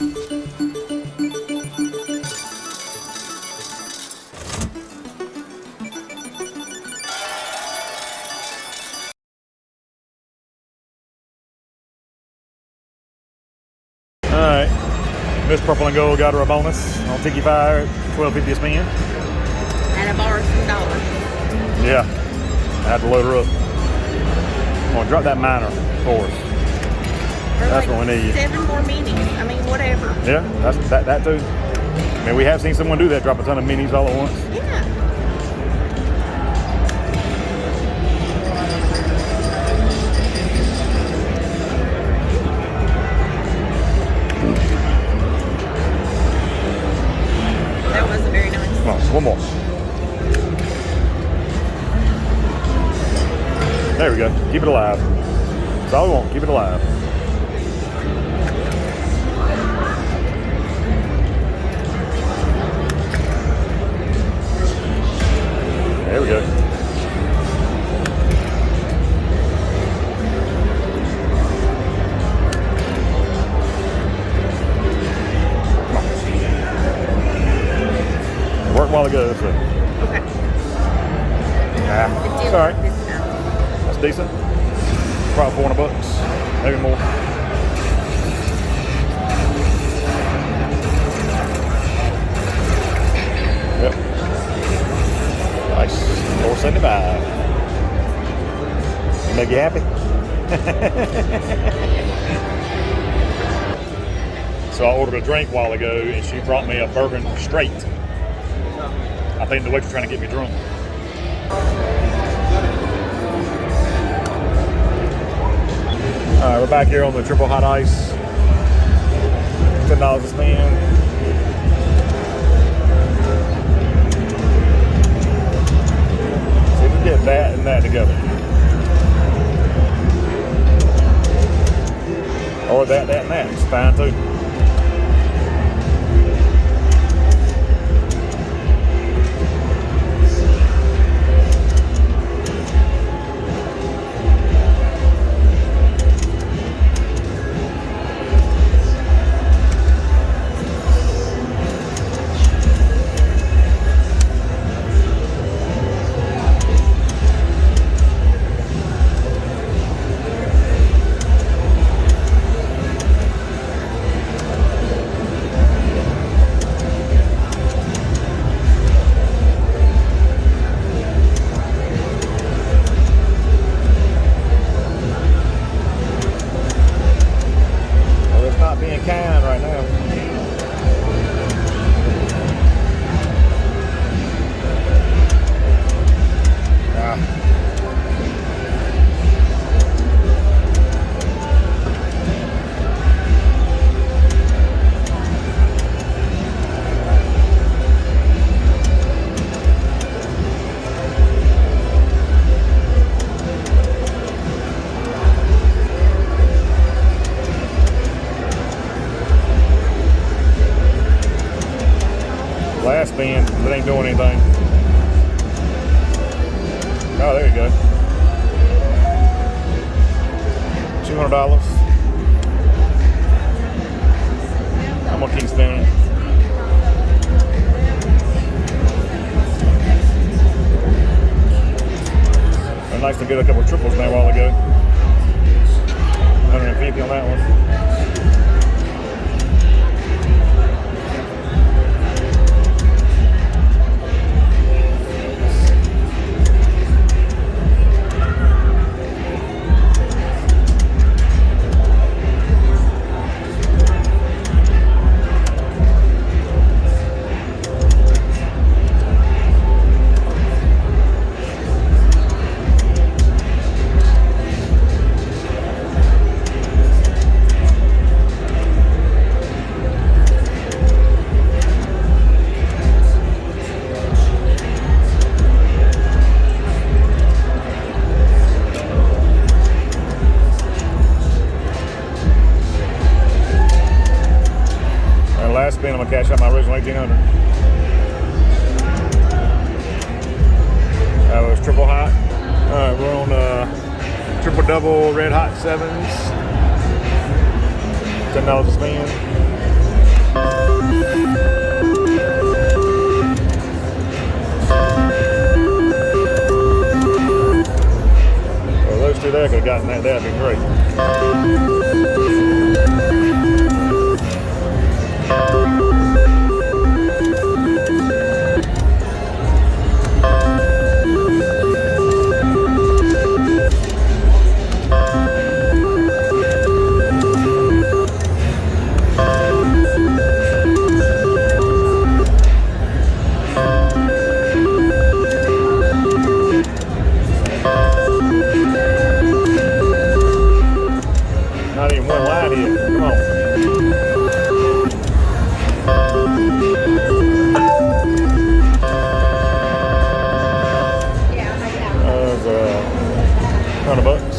Alright, Miss Purple and Gold got her a bonus on Tiki Fire at $12.50 a spin. And I borrowed some dollars. Yeah, I had to load her up. I'm gonna drop that minor for us. That's like what we need. 7 more minis. I mean, whatever. Yeah, that too. I mean, we have seen someone do that, drop a ton of minis all at once. Yeah. That wasn't very nice. Come on, one more. There we go. Keep it alive. That's all we want. Keep it alive. There we go. It worked while ago, that's it. Okay. It's all right. That's decent. Probably $400, maybe more. Yep. Nice. $4.75. Make you happy? So I ordered a drink a while ago and she brought me a bourbon straight. I think the waitress trying to get me drunk. Alright, we're back here on the triple hot ice. $10 a spin. See if we can get that and that together. Or that and that. It's fine too. Last spin, it ain't doing anything. Oh, there you go. $200. I'm gonna keep spinning. It's nice to get a couple of triples there a while ago. 150 on that one. Last spin, I'm gonna cash out my original 1800. That was triple hot. Alright, we're on triple double red hot sevens. $10 a spin. two there could have gotten that. That'd be great. Not even one line here. Come on. That was $100.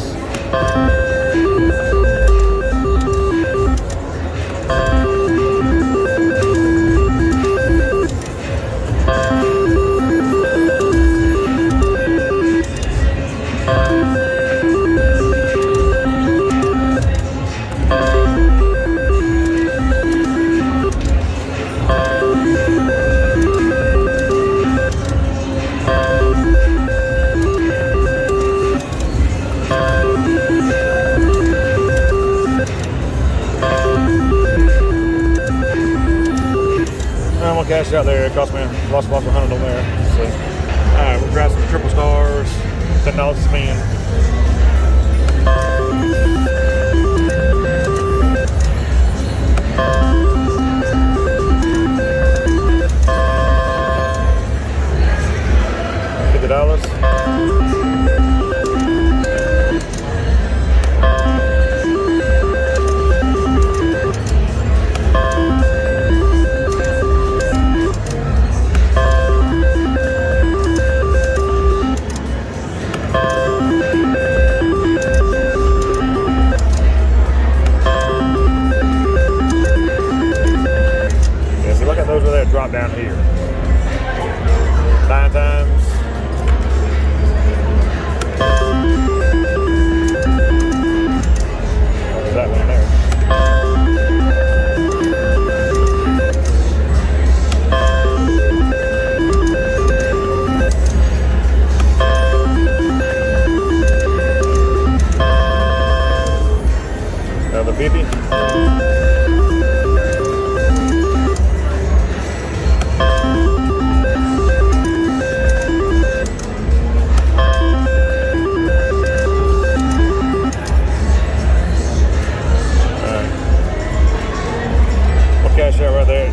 I'm gonna cash out there. It cost me lost about 100 on there. So, all right, we'll grab some triple stars. $10 a spin. $50. Those are there, drop down here. 9 times. There's that one there. Another 50. Cash out right there,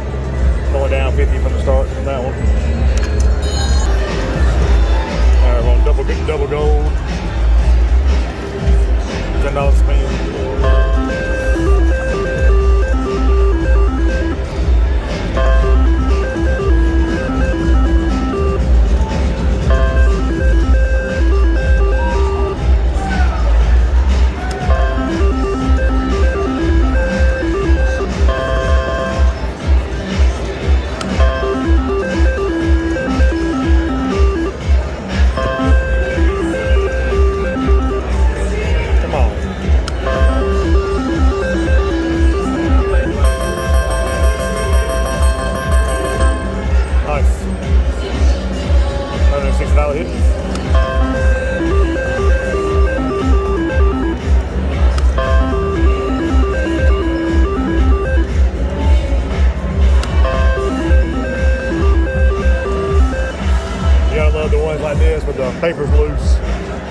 going down 50 from the start on that one. All right, we're on double gold. $10 spin. $60 hit. You gotta love the ones like this with the papers loose.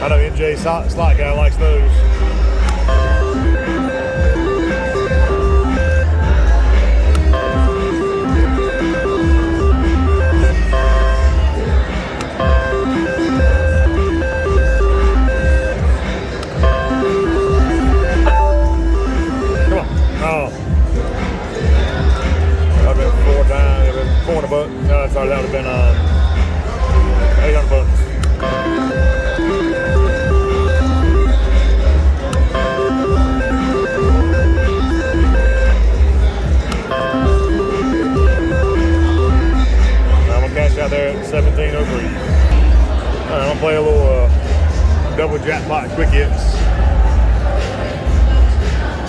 I know NJ slot guy likes those. $400. No, sorry, that would have been $800. I'm gonna cash out there at 1703. All right, I'm gonna play a little double jackpot quick hits.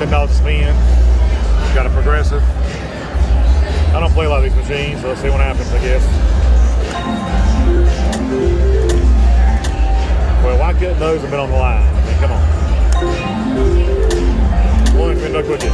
$10 a spin. Got a progressive. I don't play a lot of these machines, so let's see what happens, I guess. Well, why couldn't those have been on the line? I mean, come on. One spin duck quick hit.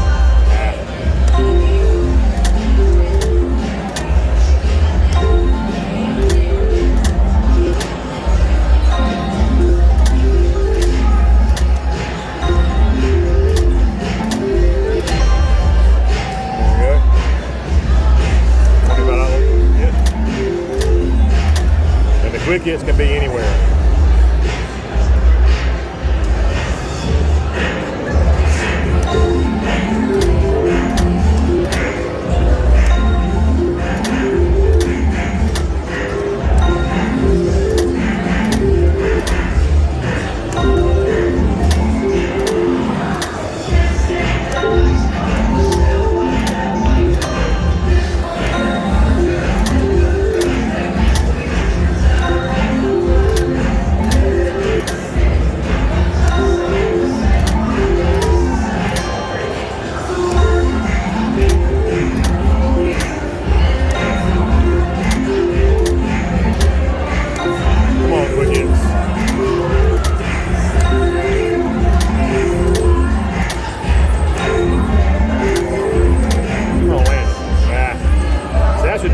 Quick hits can be anywhere.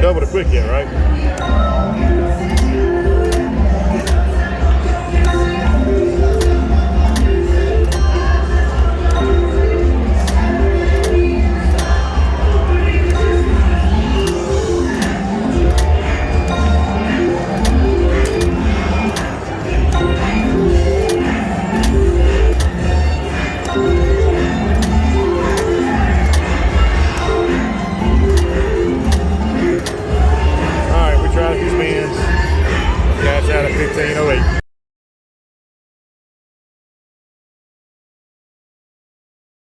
Double the quick hit, right? Cash out at 1508.